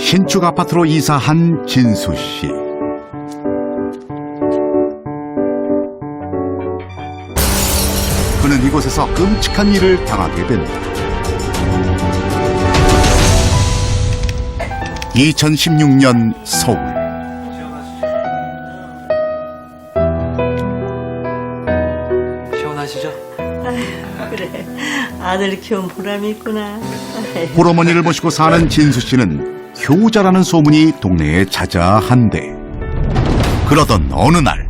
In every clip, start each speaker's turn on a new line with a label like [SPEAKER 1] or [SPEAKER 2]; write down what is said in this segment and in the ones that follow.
[SPEAKER 1] 신축 아파트로 이사한 진수 씨. 그는 이곳에서 끔찍한 일을 당하게 된다. 2016년 서울.
[SPEAKER 2] 시원하시죠?
[SPEAKER 3] 그래, 아들 키운 보람이 있구나.
[SPEAKER 1] 홀어머니를 모시고 사는 진수 씨는 효자라는 소문이 동네에 자자한데, 그러던 어느 날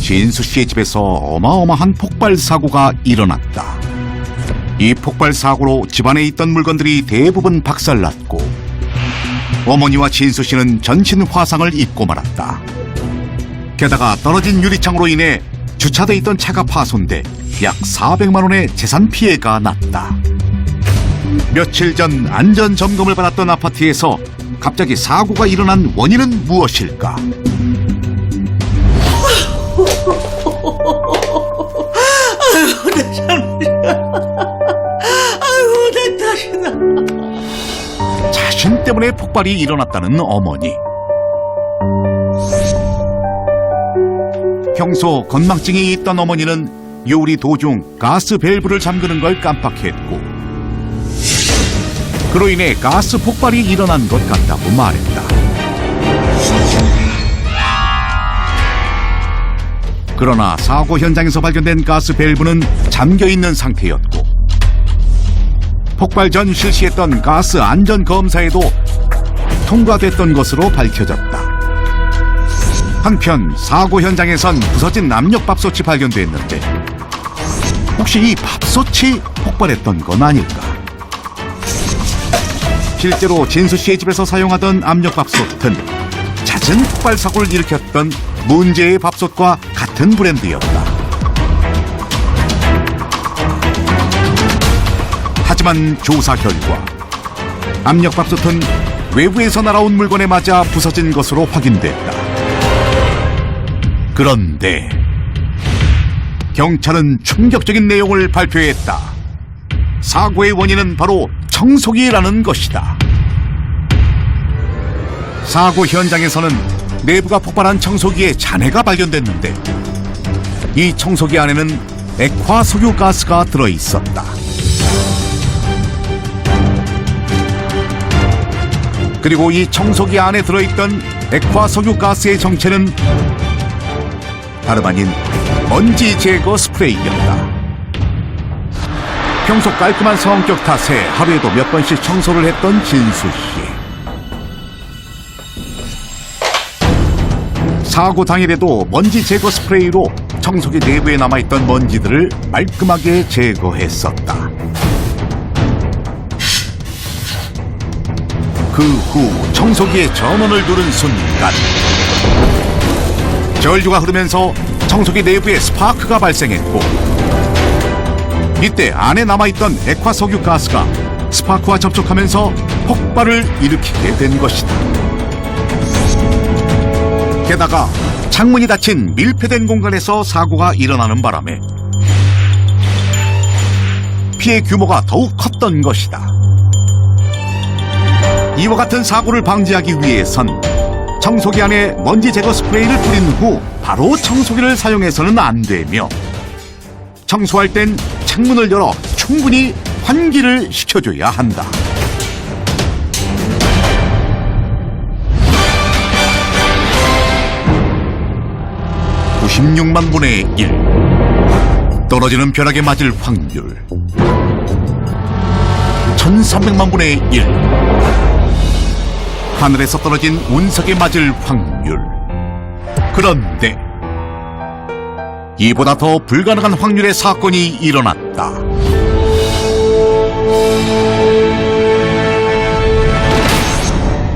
[SPEAKER 1] 진수 씨의 집에서 어마어마한 폭발 사고가 일어났다. 이 폭발 사고로 집안에 있던 물건들이 대부분 박살났고 어머니와 진수 씨는 전신 화상을 입고 말았다. 게다가 떨어진 유리창으로 인해 주차돼 있던 차가 파손돼 약 400만 원의 재산 피해가 났다. 며칠 전 안전 점검을 받았던 아파트에서 갑자기 사고가 일어난 원인은 무엇일까?
[SPEAKER 3] 아이고, 내 잘못이야. 아이고, 내 탓이다.
[SPEAKER 1] 자신 때문에 폭발이 일어났다는 어머니. 평소 건망증이 있던 어머니는 요리 도중 가스 밸브를 잠그는 걸 깜빡했고, 그로 인해 가스 폭발이 일어난 것 같다고 말했다. 그러나 사고 현장에서 발견된 가스 밸브는 잠겨 있는 상태였고, 폭발 전 실시했던 가스 안전 검사에도 통과됐던 것으로 밝혀졌다. 한편 사고 현장에선 부서진 압력밥솥이 발견됐는데, 혹시 이 밥솥이 폭발했던 건 아닐까? 실제로 진수 씨의 집에서 사용하던 압력밥솥은 잦은 폭발 사고를 일으켰던 문제의 밥솥과 같은 브랜드였다. 하지만 조사 결과 압력밥솥은 외부에서 날아온 물건에 맞아 부서진 것으로 확인됐다. 그런데 경찰은 충격적인 내용을 발표했다. 사고의 원인은 바로 청소기라는 것이다. 사고 현장에서는 내부가 폭발한 청소기에 잔해가 발견됐는데, 이 청소기 안에는 액화석유 가스가 들어있었다. 그리고 이 청소기 안에 들어있던 액화석유 가스의 정체는 다름 아닌 먼지 제거 스프레이였다. 평소 깔끔한 성격 탓에 하루에도 몇 번씩 청소를 했던 진수 씨. 사고 당일에도 먼지 제거 스프레이로 청소기 내부에 남아있던 먼지들을 말끔하게 제거했었다. 그 후 청소기에 전원을 누른 순간 전류가 흐르면서 청소기 내부에 스파크가 발생했고, 이때 안에 남아있던 액화석유 가스가 스파크와 접촉하면서 폭발을 일으키게 된 것이다. 게다가 창문이 닫힌 밀폐된 공간에서 사고가 일어나는 바람에 피해 규모가 더욱 컸던 것이다. 이와 같은 사고를 방지하기 위해선 청소기 안에 먼지 제거 스프레이를 뿌린 후 바로 청소기를 사용해서는 안 되며, 청소할 땐 창문을 열어 충분히 환기를 시켜줘야 한다. (96만 분의 1) 떨어지는 벼락에 맞을 확률 1300만 분의 1 하늘에서 떨어진 운석에 맞을 확률. 그런데 이보다 더 불가능한 확률의 사건이 일어났다.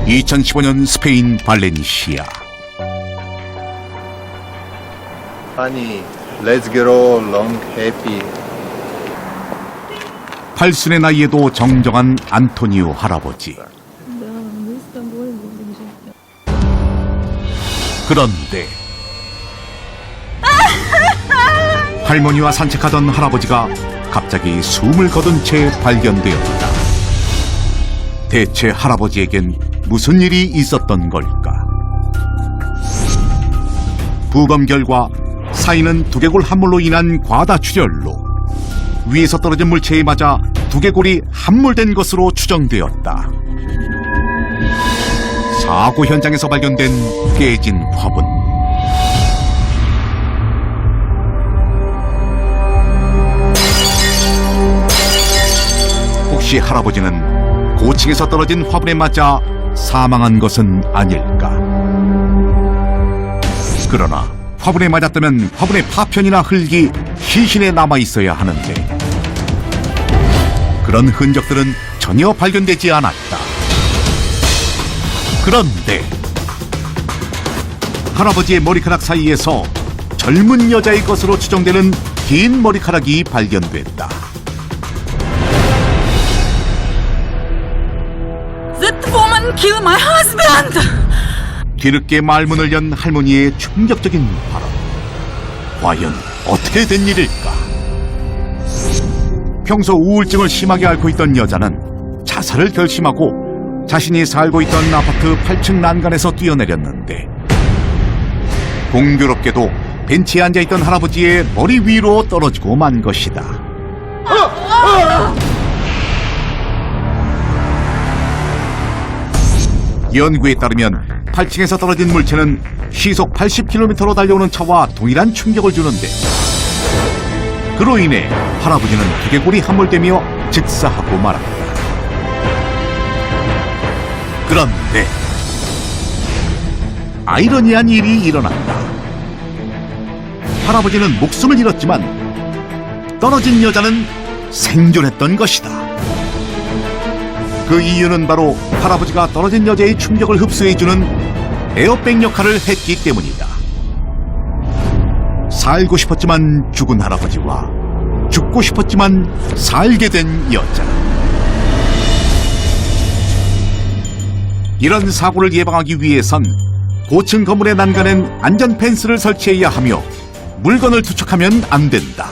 [SPEAKER 1] (2015년) 스페인 발렌시아.
[SPEAKER 4] Honey, let's get all long happy.
[SPEAKER 1] 8순의 나이에도 정정한 안토니오 할아버지. 그런데 할머니와 산책하던 할아버지가 갑자기 숨을 거둔 채 발견되었다. 대체 할아버지에겐 무슨 일이 있었던 걸까? 부검 결과 사인은 두개골 함몰로 인한 과다출혈로 위에서 떨어진 물체에 맞아 두개골이 함몰된 것으로 추정되었다. 사고 현장에서 발견된 깨진 화분. 혹시 할아버지는 고층에서 떨어진 화분에 맞아 사망한 것은 아닐까? 그러나 화분에 맞았다면 화분의 파편이나 흙이 시신에 남아있어야 하는데 그런 흔적들은 전혀 발견되지 않았다. 그런데 할아버지의 머리카락 사이에서 젊은 여자의 것으로 추정되는 긴 머리카락이 발견됐다.
[SPEAKER 2] That woman killed my husband!
[SPEAKER 1] 뒤늦게 말문을 연 할머니의 충격적인 발언. 과연 어떻게 된 일일까? 평소 우울증을 심하게 앓고 있던 여자는 자살을 결심하고 자신이 살고 있던 아파트 8층 난간에서 뛰어내렸는데 공교롭게도 벤치에 앉아있던 할아버지의 머리 위로 떨어지고 만 것이다. 연구에 따르면 8층에서 떨어진 물체는 시속 80km로 달려오는 차와 동일한 충격을 주는데 그로 인해 할아버지는 두개골이 함몰되며 즉사하고 말았다. 그런데 아이러니한 일이 일어났다. 할아버지는 목숨을 잃었지만 떨어진 여자는 생존했던 것이다. 그 이유는 바로 할아버지가 떨어진 여자의 충격을 흡수해주는 에어백 역할을 했기 때문이다. 살고 싶었지만 죽은 할아버지와 죽고 싶었지만 살게 된 여자. 이런 사고를 예방하기 위해선 고층 건물의 난간엔 안전 펜스를 설치해야 하며 물건을 투척하면 안 된다.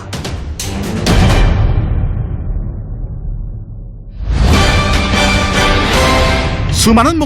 [SPEAKER 1] 수많은 목숨